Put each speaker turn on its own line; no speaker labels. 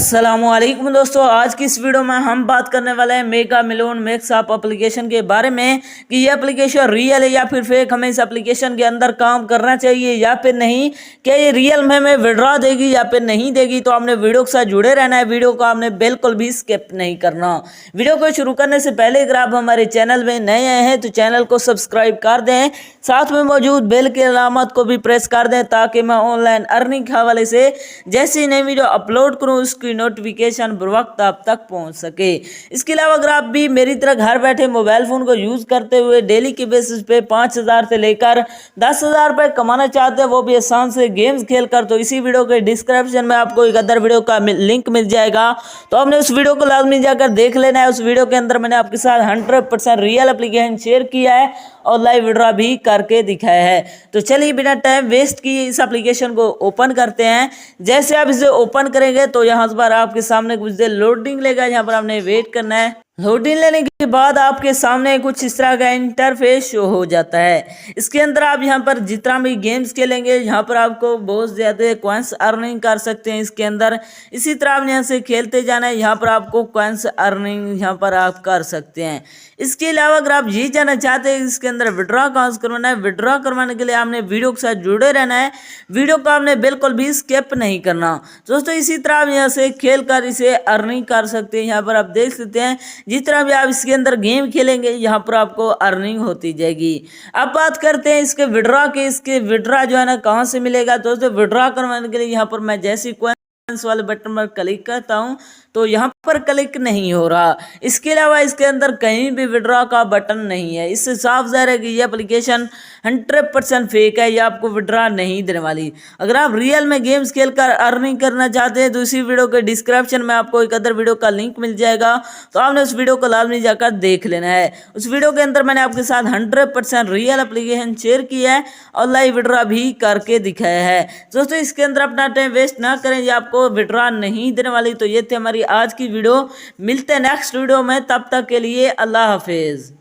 अस्सलामुअलैकुम दोस्तों, आज की इस वीडियो में हम बात करने वाले हैं mega million max app application के बारे में कि ये एप्लीकेशन रियल है या फिर फेक। हमें इस एप्लीकेशन के अंदर काम करना चाहिए या फिर नहीं, क्या ये रियल में हमें विड्रॉ देगी या फिर नहीं देगी। तो आपने वीडियो के साथ जुड़े रहना है, वीडियो को आपने बिल्कुल भी स्किप नहीं करना। वीडियो को शुरू करने से पहले अगर आप हमारे चैनल में नए आए हैं तो चैनल को सब्सक्राइब कर दें, साथ में मौजूद बेल की अलामत को भी प्रेस कर दें ताकि मैं ऑनलाइन अर्निंग के हवाले से जैसी नई वीडियो अपलोड करूं उसकी नोटिफिकेशन बर वक्त आप तक पहुंच सके। इसके अलावा अगर आप भी मेरी तरह घर बैठे मोबाइल फोन को यूज करते हुए डेली के बेसिस पे 5,000 से लेकर 10,000 रुपए कमाना चाहते हैं, वो भी आसान से गेम्स खेलकर, तो इसी वीडियो के डिस्क्रिप्शन में आपको एक अदर वीडियो का लिंक मिल जाएगा। तो आपने उस वीडियो को लाजमी जाकर देख लेना है। उस वीडियो के अंदर मैंने आपके साथ 100% रियल एप्लीकेशन शेयर किया है और लाइव विड्रॉ भी करके दिखाया है। तो चलिए बिना टाइम वेस्ट किए इस एप्लीकेशन को ओपन करते हैं। जैसे आप इसे ओपन करेंगे तो यहाँ पर आपके सामने कुछ देर लोडिंग लेगा, यहाँ पर आपने वेट करना है। लोडिंग लेने के बाद आपके सामने कुछ इस तरह का इंटरफेस शो हो जाता है। इसके अंदर आप यहाँ पर जितना भी गेम्स खेलेंगे यहाँ पर आपको बहुत ज़्यादा कॉइंस अर्निंग कर सकते हैं इसके अंदर। इसी तरह आप यहाँ से खेलते जाना है, यहाँ पर आपको कॉइंस अर्निंग यहाँ पर आप कर सकते हैं। इसके अलावा अगर आप ये जानना चाहते हैं इसके अंदर विड्रॉ कहाँ से करवाना है, विड्रॉ करवाने के लिए आपने वीडियो के साथ जुड़े रहना है, वीडियो को आपने बिल्कुल भी स्किप नहीं करना दोस्तों। इसी तरह आप यहाँ से खेल कर इसे अर्निंग कर सकते हैं। यहाँ पर आप देख सकते हैं जिस तरह भी आप इसके अंदर गेम खेलेंगे यहाँ पर आपको अर्निंग होती जाएगी। अब बात करते हैं इसके विड्रॉ के। इसके विड्रॉ जो है ना कहाँ से मिलेगा दोस्तों। विड्रॉ करवाने के लिए यहाँ पर मैं जैसे वाले बटन पर क्लिक करता हूं तो यहाँ पर क्लिक नहीं हो रहा। इसके अलावा इसके अंदर कहीं भी विड्रॉ का बटन नहीं है। इससे साफ जाहिर है कि ये एप्लीकेशन 100% फेक है, ये आपको विड्रॉ नहीं देने वाली। अगर आप रियल में गेम्स खेलकर अर्निंग करना चाहते हैं तो इसी वीडियो के डिस्क्रिप्शन में आपको एक अदर वीडियो का लिंक मिल जाएगा, तो आपने उस वीडियो को लाजमी जाकर देख लेना है। उस वीडियो के अंदर मैंने आपके साथ 100% रियल एप्लीकेशन शेयर किया है और लाइव विड्रॉ भी करके दिखाया है दोस्तों। इसके अंदर अपना टाइम वेस्ट ना करें, ये आपको विड्रॉ नहीं देने वाली। तो ये थी हमारी आज की वीडियो, मिलते हैं नेक्स्ट वीडियो में, तब तक के लिए अल्लाह हाफिज।